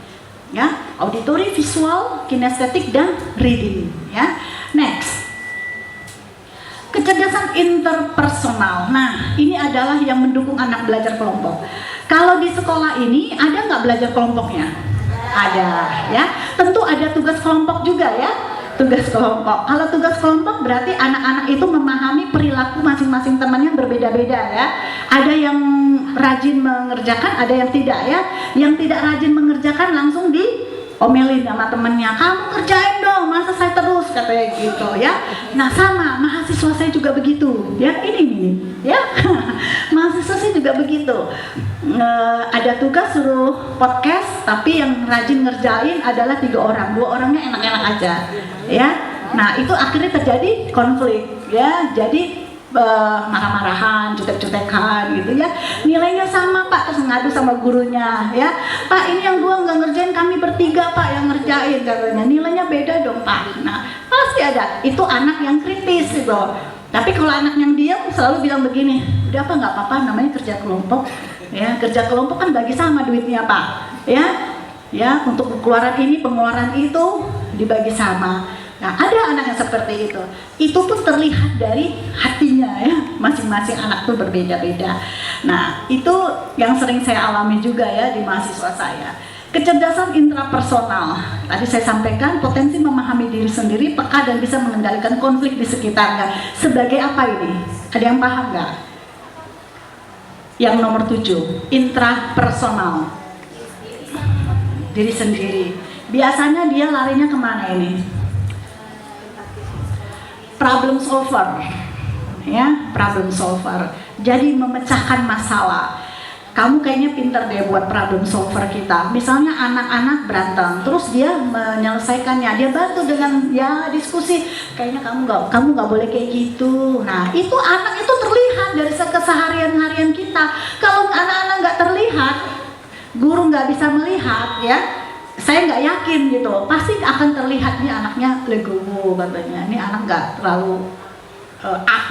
ya, auditori, visual, kinestetik dan reading ya. Next, kecerdasan interpersonal. Nah, ini adalah yang mendukung anak belajar kelompok. Kalau di sekolah ini ada nggak belajar kelompoknya? Ada ya, tentu ada tugas kelompok juga ya, tugas kelompok. Kalau tugas kelompok berarti anak-anak itu memahami perilaku masing-masing temannya berbeda-beda ya. Ada yang rajin mengerjakan, ada yang tidak ya. Yang tidak rajin mengerjakan langsung diomelin sama temannya, kamu kerjain dong, masa saya terus, katanya gitu ya. Nah, sama mahasiswa saya juga begitu ya, ini ya. Mahasiswa saya juga begitu. Ada tugas suruh podcast, tapi yang rajin ngerjain adalah 3 orang, 2 orangnya enak-enak aja ya. Nah, itu akhirnya terjadi konflik ya, jadi marah-marahan, jutek-jutekan gitu ya. Nilainya sama Pak, terus ngadu sama gurunya ya, Pak ini yang 2 nggak ngerjain, kami bertiga Pak yang ngerjain, katanya nilainya beda dong Pak. Nah, pasti ada, itu anak yang kritis gitu. Tapi kalau anak yang diam selalu bilang begini, udah apa nggak apa-apa, namanya kerja kelompok ya, kerja kelompok kan bagi sama duitnya Pak ya, untuk pengeluaran ini pengeluaran itu dibagi sama. Nah, ada anak yang seperti itu. Itu pun terlihat dari hatinya ya. Masing-masing anak tuh berbeda-beda. Nah, itu yang sering saya alami juga ya di mahasiswa saya. Kecerdasan intrapersonal. Tadi saya sampaikan potensi memahami diri sendiri, peka dan bisa mengendalikan konflik di sekitarnya. Sebagai apa ini? Ada yang paham nggak? Yang nomor 7, intrapersonal. Diri sendiri. Biasanya dia larinya kemana ini? Problem solver ya, problem solver. Jadi memecahkan masalah. kamu kayaknya pinter deh buat problem solver kita. Misalnya anak-anak berantem, terus dia menyelesaikannya, dia bantu dengan ya diskusi. Kayaknya kamu nggak boleh kayak gitu. Nah, itu anak itu terlihat dari keseharian-harian kita. Kalau anak-anak nggak terlihat, guru nggak bisa melihat, ya, saya nggak yakin gitu. Pasti akan terlihat nih anaknya legowo katanya. Ini anak nggak terlalu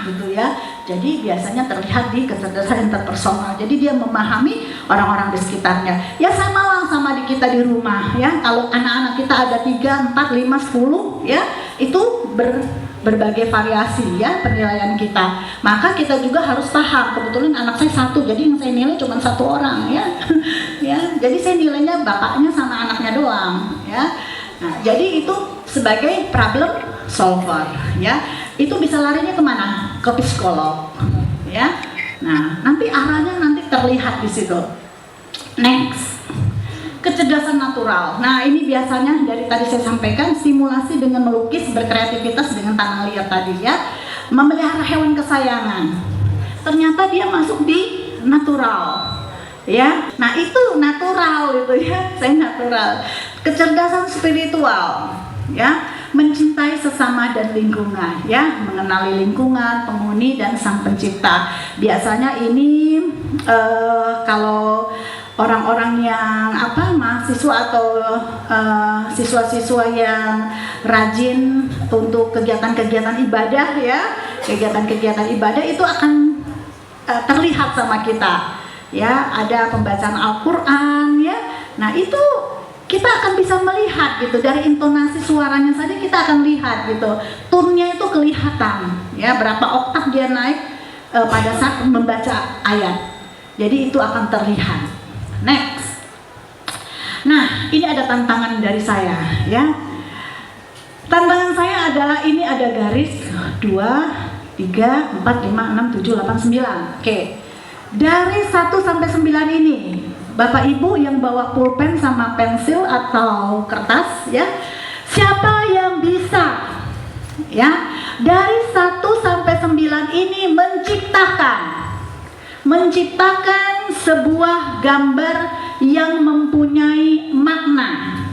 gitu ya. Jadi biasanya terlihat di kecerdasan interpersonal. Jadi dia memahami orang-orang di sekitarnya. Ya sama lah sama di kita di rumah ya. Kalau anak-anak kita ada 3, 4, 5, 10 ya, itu berbagai variasi ya penilaian kita. Maka kita juga harus paham. Kebetulan anak saya 1, jadi yang saya nilai cuma 1 orang ya. Ya, jadi saya nilainya bapaknya sama anaknya doang ya. Nah, jadi itu sebagai problem solver ya. Itu bisa larinya kemana? Ke psikolog ya. Nah, nanti arahnya nanti terlihat di situ. Next, kecerdasan natural. Nah, ini biasanya dari tadi saya sampaikan, simulasi dengan melukis, berkreativitas dengan tanah liat tadi ya. Memelihara hewan kesayangan. Ternyata dia masuk di natural. Ya, nah itu natural itu ya, saya natural. Kecerdasan spiritual, ya, mencintai sesama dan lingkungan, ya, mengenali lingkungan, penghuni dan sang pencipta. Biasanya ini kalau orang-orang yang mahasiswa atau siswa-siswa yang rajin untuk kegiatan-kegiatan ibadah, ya, kegiatan-kegiatan ibadah itu akan terlihat sama kita. Ya, ada pembacaan Al-Quran ya. Nah, itu kita akan bisa melihat gitu, dari intonasi suaranya saja kita akan lihat gitu. Tone-nya itu kelihatan ya, berapa oktav dia naik pada saat membaca ayat. Jadi itu akan terlihat. Next. Nah, ini ada tantangan dari saya ya. Tantangan saya adalah ini ada garis 2, 3, 4, 5, 6, 7, 8, 9. Oke. Dari 1 sampai 9 ini, Bapak Ibu yang bawa pulpen sama pensil atau kertas ya, siapa yang bisa ya dari 1 sampai 9 ini menciptakan sebuah gambar yang mempunyai makna.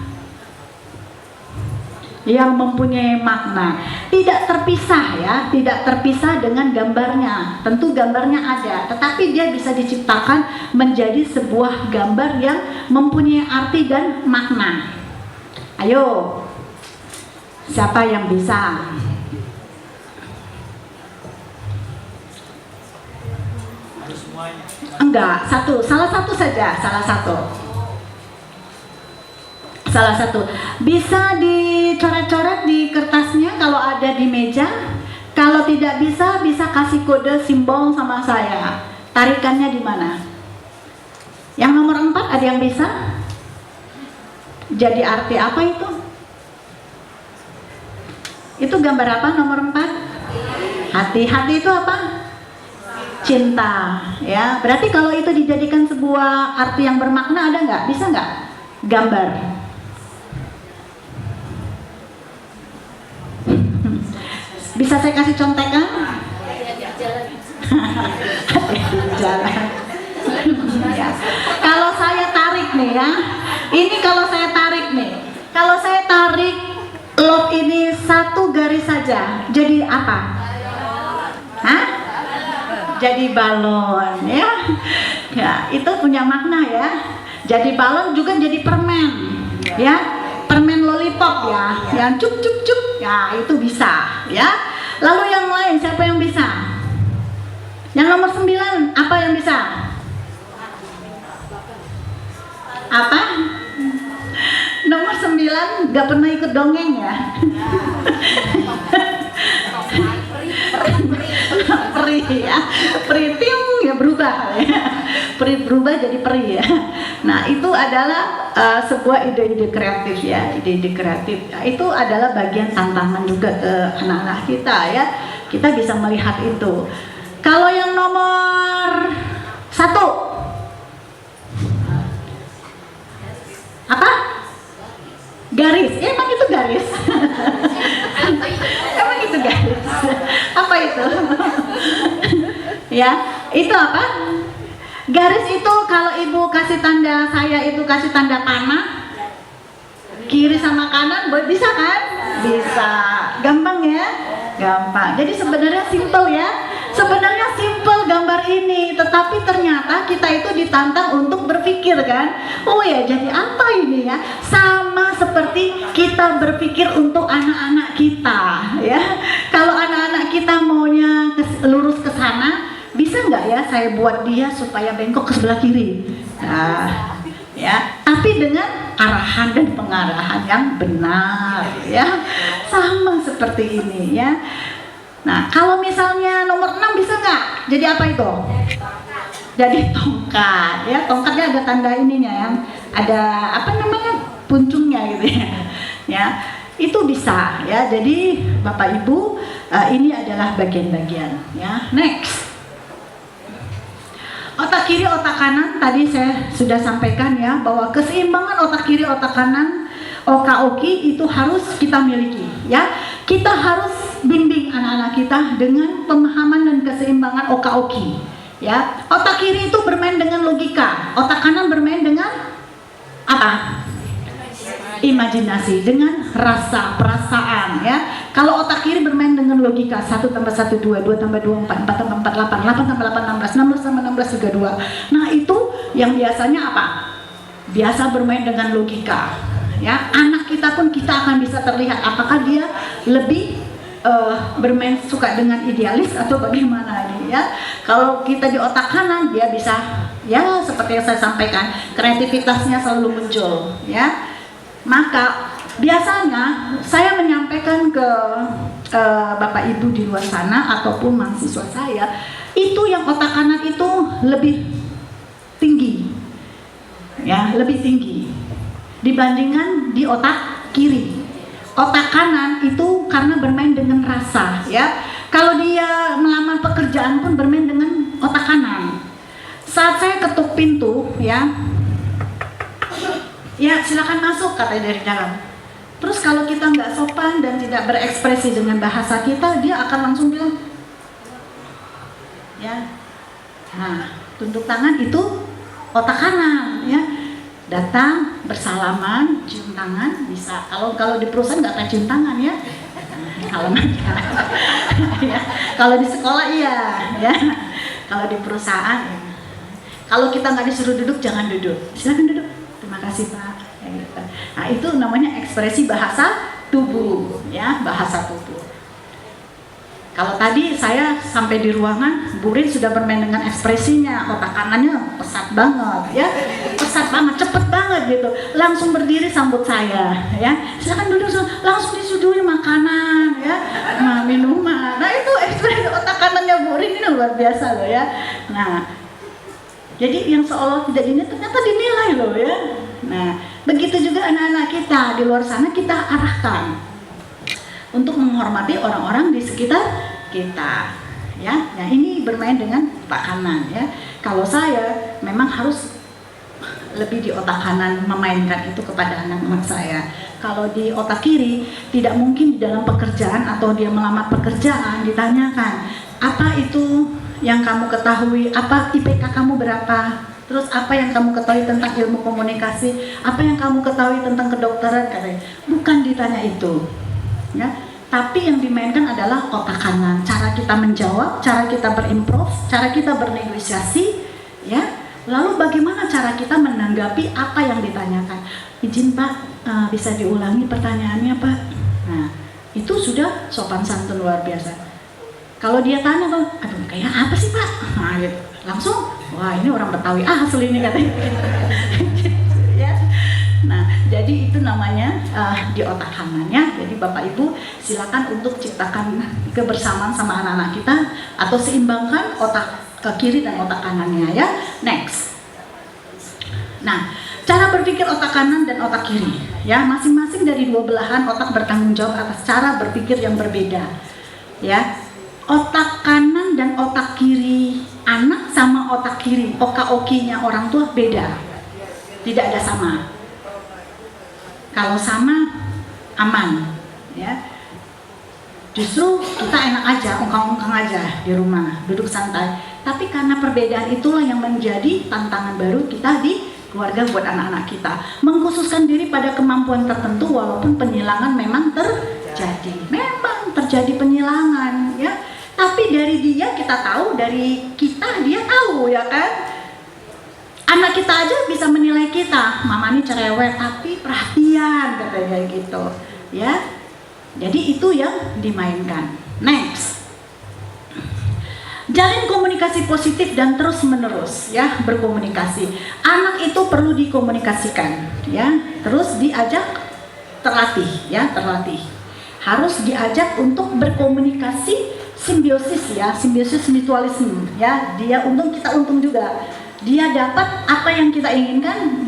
Yang mempunyai makna, tidak terpisah ya, tidak terpisah dengan gambarnya. Tentu gambarnya ada, tetapi dia bisa diciptakan menjadi sebuah gambar yang mempunyai arti dan makna. Ayo, siapa yang bisa? Enggak, salah satu saja, salah satu. Bisa dicoret-coret di kertasnya kalau ada di meja. Kalau tidak bisa kasih kode simbol sama saya. Tarikannya di mana? Yang nomor 4 ada yang bisa? Jadi arti apa itu? Itu gambar apa nomor 4? Hati. Hati itu apa? Cinta. Ya, berarti kalau itu dijadikan sebuah arti yang bermakna ada nggak? Bisa nggak? Gambar. Bisa saya kasih contekan? Jalan. Ya. Kalau saya tarik nih ya, ini kalau saya tarik love ini 1 garis saja, jadi apa? Hah? Jadi balon ya. Ya, itu punya makna ya. Jadi balon juga jadi permen, ya. Permen lollipop ya, yang cuk cuk cuk, ya itu bisa ya. Lalu yang lain siapa yang bisa? Yang nomor 9 apa yang bisa? Apa? Nomor 9 gak pernah ikut dongeng ya. Peri ya, peri ya berubah ya. Peri berubah jadi peri ya. Nah, itu adalah sebuah ide-ide kreatif ya, ide-ide kreatif. Nah, itu adalah bagian tantangan juga ke anak-anak kita ya. Kita bisa melihat itu. Kalau yang nomor 1 apa? Garis. Emang itu garis. Emang itu garis. Apa itu? Ya, itu apa? Garis itu kalau ibu kasih tanda, saya itu kasih tanda panah, kiri sama kanan, bisa kan? Bisa. Gampang ya? Gampang. Jadi sebenarnya simple ya. Sebenarnya simple gambar ini, tetapi ternyata kita itu ditantang untuk berpikir kan. Oh ya, jadi apa ini ya? Sama seperti kita berpikir untuk anak-anak kita ya. Kalau anak-anak kita maunya lurus ke sana, bisa nggak ya saya buat dia supaya bengkok ke sebelah kiri? Nah, ya, tapi dengan arahan dan pengarahan yang benar ya. Sama seperti ini ya. Nah, kalau misalnya nomor 6 bisa nggak? Jadi apa itu? Jadi tongkat ya. Tongkatnya ada tanda ininya ya. Ada apa namanya? Puncungnya gitu ya. Ya, itu bisa ya. Jadi Bapak Ibu, ini adalah bagian-bagian ya. Next. Otak kiri, otak kanan, tadi saya sudah sampaikan ya, bahwa keseimbangan otak kiri, otak kanan, oka-oki itu harus kita miliki ya. Kita harus bimbing anak-anak kita dengan pemahaman dan keseimbangan oka-oki ya. Otak kiri itu bermain dengan logika, otak kanan bermain dengan apa? Imajinasi, dengan rasa, perasaan ya. Kalau otak kiri bermain dengan logika, 1 tambah 1 2, 2 tambah 2 4, 4 tambah 4 8, 8 tambah 8 16, 16 tambah 16 juga 2. Nah itu yang biasanya apa? Biasa bermain dengan logika ya. Anak kita pun kita akan bisa terlihat apakah dia lebih bermain suka dengan idealis atau bagaimana ini ya. Kalau kita di otak kanan, dia bisa ya seperti yang saya sampaikan, kreativitasnya selalu muncul ya. Maka biasanya saya menyampaikan ke Bapak Ibu di luar sana ataupun mahasiswa saya, itu yang otak kanan itu lebih tinggi ya, lebih tinggi dibandingkan di otak kiri. Otak kanan itu karena bermain dengan rasa ya. Kalau dia melamar pekerjaan pun bermain dengan otak kanan. Saat saya ketuk pintu ya, ya silakan masuk katanya dari dalam. Terus kalau kita nggak sopan dan tidak berekspresi dengan bahasa kita, dia akan langsung bilang ya. Nah, tunduk tangan itu otak kanan ya. Datang, bersalaman, cium tangan bisa. Kalau di perusahaan nggak akan cium tangan ya. Kalau ya. Kalau di sekolah iya ya. Kalau di perusahaan ya. Kalau kita nggak disuruh duduk, jangan duduk. Silakan duduk. Terima kasih Pak. Ya, gitu. Nah itu namanya ekspresi bahasa tubuh ya, bahasa tubuh. Kalau tadi saya sampai di ruangan, Bu Rin sudah bermain dengan ekspresinya, otak kanannya pesat banget ya, pesat banget, cepet banget gitu, langsung berdiri sambut saya ya, silakan duduk, langsung disuguhi makanan ya, nah, minuman, nah itu ekspresi otak kanannya Bu Rin ini luar biasa loh ya. Nah, jadi yang seolah tidak dinilai ternyata dinilai loh ya. Nah, begitu juga anak-anak kita di luar sana kita arahkan untuk menghormati orang-orang di sekitar kita ya. Nah ini bermain dengan otak kanan ya. Kalau saya memang harus lebih di otak kanan memainkan itu kepada anak-anak saya. Kalau di otak kiri tidak mungkin di dalam pekerjaan atau dia melamar pekerjaan ditanyakan apa itu yang kamu ketahui, apa IPK kamu berapa, terus apa yang kamu ketahui tentang ilmu komunikasi, apa yang kamu ketahui tentang kedokteran, katanya. Bukan ditanya itu ya. Tapi yang dimainkan adalah otak kanan, cara kita menjawab, cara kita berimprove, cara kita bernegosiasi, ya. Lalu bagaimana cara kita menanggapi apa yang ditanyakan? Izin Pak, bisa diulangi pertanyaannya Pak? Nah, itu sudah sopan santun luar biasa. Kalau dia tanya tuh, aduh kayak apa sih Pak? Nah, gitu. Langsung, wah ini orang Betawi asli ini katanya. Ya. Nah, jadi itu namanya di otak kanannya. Jadi Bapak Ibu silakan untuk ciptakan kebersamaan sama anak-anak kita atau seimbangkan otak kiri dan otak kanannya ya. Next. Nah, cara berpikir otak kanan dan otak kiri ya, masing-masing dari dua belahan otak bertanggung jawab atas cara berpikir yang berbeda. Ya. Otak kanan dan otak kiri anak sama otak kiri oka-okinya orang tua beda. Tidak ada sama. Kalau sama aman ya. Justru kita enak aja, ungkang-ungkang aja di rumah, duduk santai. Tapi karena perbedaan itulah yang menjadi tantangan baru kita di keluarga buat anak-anak kita. Mengkhususkan diri pada kemampuan tertentu walaupun penyilangan memang terjadi. Memang terjadi penyilangan ya. Tapi dari dia kita tahu, dari kita dia tahu ya kan. Anak kita aja bisa menilai kita, mama ini cerewet tapi perhatian katanya gitu ya. Jadi itu yang dimainkan. Next. Jalin komunikasi positif dan terus menerus ya, berkomunikasi. Anak itu perlu dikomunikasikan ya, terus diajak terlatih ya, terlatih. Harus diajak untuk berkomunikasi simbiosis ya, simbiosis mutualisme ya. Dia untung, kita untung juga. Dia dapat apa yang kita inginkan,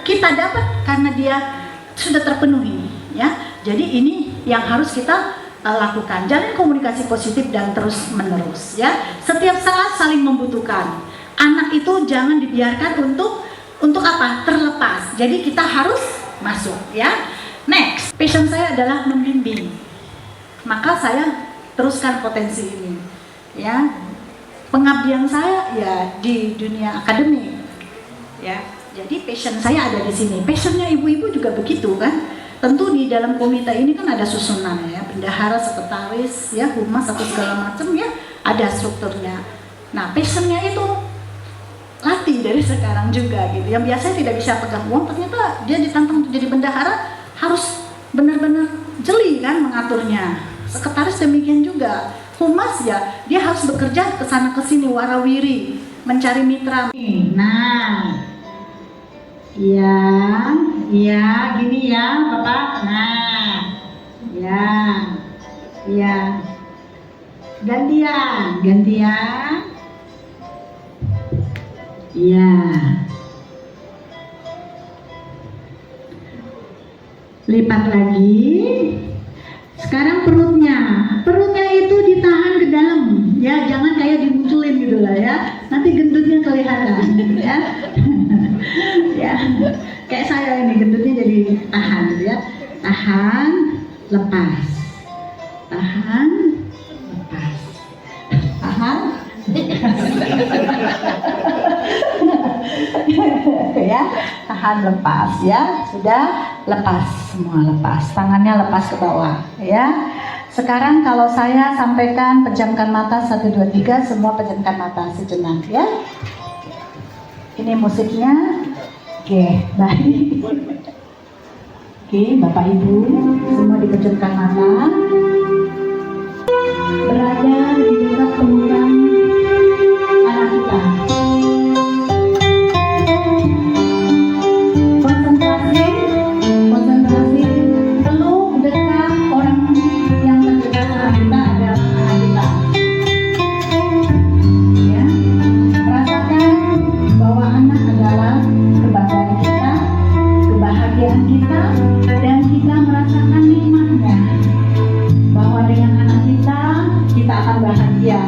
kita dapat karena dia sudah terpenuhi ya. Jadi ini yang harus kita lakukan. Jalin komunikasi positif dan terus menerus ya. Setiap saat saling membutuhkan. Anak itu jangan dibiarkan untuk apa? Terlepas. Jadi kita harus masuk ya. Next, passion saya adalah membimbing. Maka saya teruskan potensi ini ya. Pengabdian saya ya di dunia akademik ya. Jadi passion saya ada di sini. Passionnya ibu-ibu juga begitu kan. Tentu di dalam komite ini kan ada susunan ya, bendahara, sekretaris ya, humas atau segala macam ya, ada strukturnya. Nah, passionnya itu latih dari sekarang juga gitu. Yang biasanya tidak bisa pegang uang, ternyata dia ditantang untuk jadi bendahara harus benar-benar jeli kan mengaturnya. Sekretaris demikian juga. Humas ya, dia harus bekerja ke sana ke sini warawiri, mencari mitra. Nah, ya, gini ya, Bapak. Nah, ya, gantian, ya. Lipat lagi. Sekarang perutnya itu ditahan ke dalam ya, jangan kayak dimunculin gitu lah ya, nanti gendutnya kelihatan ya. Ya kayak saya ini gendutnya jadi tahan gitu ya, tahan lepas, tahan lepas, tahan ya, tahan lepas ya, sudah lepas semua, lepas tangannya, lepas ke bawah ya. Sekarang kalau saya sampaikan pejamkan mata 1, 2, 3, semua pejamkan mata sejenak ya. Ini musiknya. Oke, baik. Oke, Bapak Ibu semua dipejamkan mata. Berada di dekat pelukan anak kita. Konsentrasi peluk dekat orang yang terdekat sama kita adalah anak kita. Ya, rasakan bahwa anak adalah kebanggaan kita, kebahagiaan kita, dan kita merasakan nikmatnya. Bahwa dengan anak kita akan bahagia.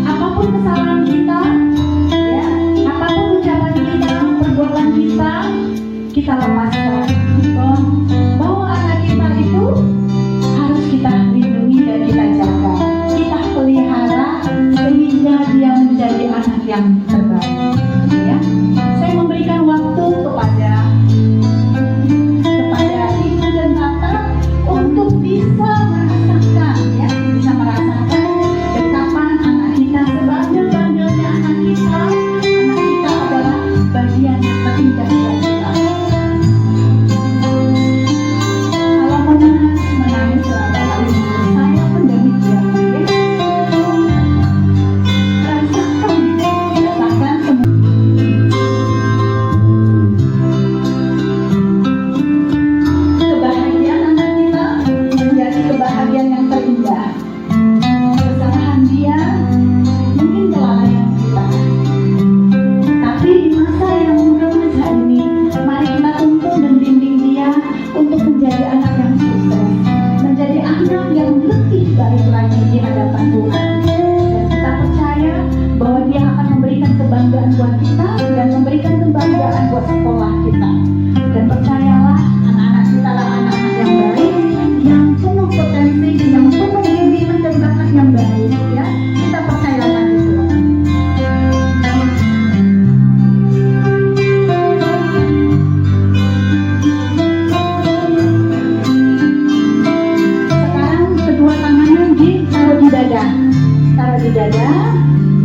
Apapun kesalahan kita, ya, apapun ucapan kita, perbuatan kita lepaskan. Bahwa anak kita itu harus kita lindungi dan kita jaga, kita pelihara sehingga dia menjadi anak yang terbaik. Ya, saya memberikan waktu kepada ibu dan bapak untuk bisa merasakan, ya, bisa merasakan betapa anak kita sebangga-bangganya anak kita adalah bagian yang terindah dari kita. Kalau menangis selama hari saya pun demikian, ya. Rasakan semua. Kebahagiaan anak kita menjadi kebahagiaan yang terindah. Kesalahan dia mungkin kelalaian kita. Tapi di masa yang muda ini, mari kita tuntun dan bimbing dia untuk menjadi anak yang sukses, menjadi anak yang lebih baik lagi di hadapan Tuhan. Dan kita percaya bahwa dia akan memberikan kebanggaan buat kita dan memberikan kebanggaan buat sekolah kita. Dan percayalah, anak-anak kita adalah anak-anak yang baik, yang penuh potensi, yang penuh bimbingan dan bakat yang baik. Ya, kita percayakan itu.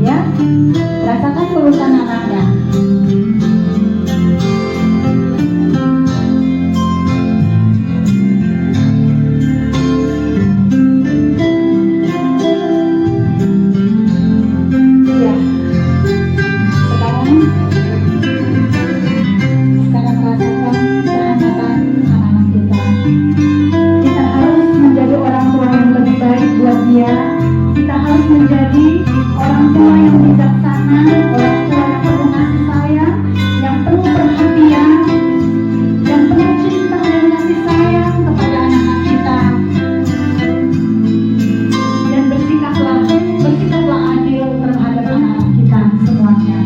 ya. Rasakan pelukan anaknya. Ya. Sekarang rasakan kehangatan anak-anak kita. Kita harus menjadi orang tua yang lebih baik buat dia. Kita harus menjadi orang tua yang bijaksana, orang tua yang penuh kasih sayang, yang penuh perhatian, yang penuh cinta dan kasih sayang kepada anak-anak kita. Dan bersikaplah adil terhadap anak-anak kita semuanya.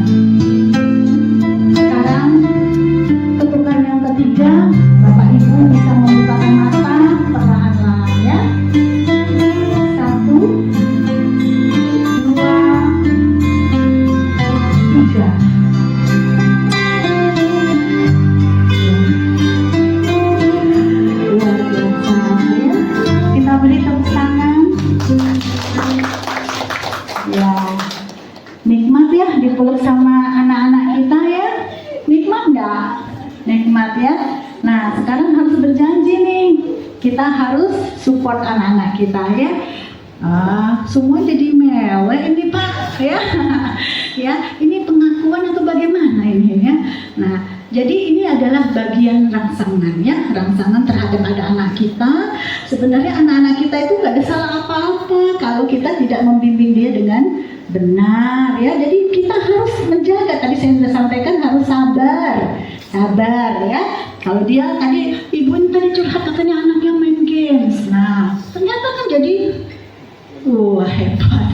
Sekarang ketukan yang ketiga, Bapak Ibu bisa membukakan mata perlahan-lahan ya. 1, 2, 3. Luar biasa ya. Kita beri tepuk tangan. Ya, nikmat ya dipeluk sama anak-anak kita ya. Nikmat nggak? Nikmat ya. Nah, sekarang harus berjanji nih. Kita harus support anak-anak kita ya. Semua jadi mewah ini Pak ya. Ya, ini pengakuan atau bagaimana ini ya. Nah, jadi ini adalah bagian rangsangan ya, rangsangan terhadap anak-anak kita. Sebenarnya anak-anak kita itu nggak ada salah apa-apa kalau kita tidak membimbing dia dengan benar ya. Jadi kita harus menjaga, tadi saya sudah sampaikan harus sabar ya. Kalau dia tadi ibu ini tadi curhat katanya anaknya main games. Nah, ternyata kan jadi hebat.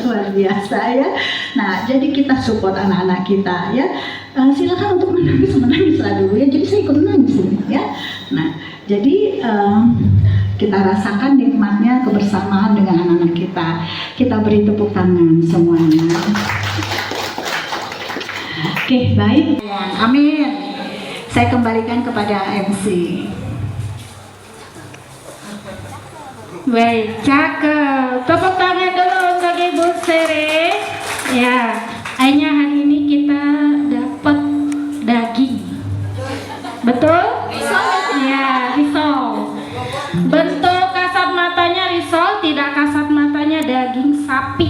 Luar biasa ya. Nah, jadi kita support anak-anak kita ya. Silakan untuk menangis dulu ya. Jadi saya ikut menangis ya. Nah, jadi kita rasakan nikmatnya kebersamaan dengan anak-anak kita. Kita beri tepuk tangan semuanya. Oke, baik. Amin. Saya kembalikan kepada MC. Baik, cakep. Tepuk tangan dulu untuk Ibu Sere. Ya, akhirnya hari ini kita dapat daging. Betul? Ya, risol. Bentuk kasat matanya risol, tidak kasat matanya daging sapi.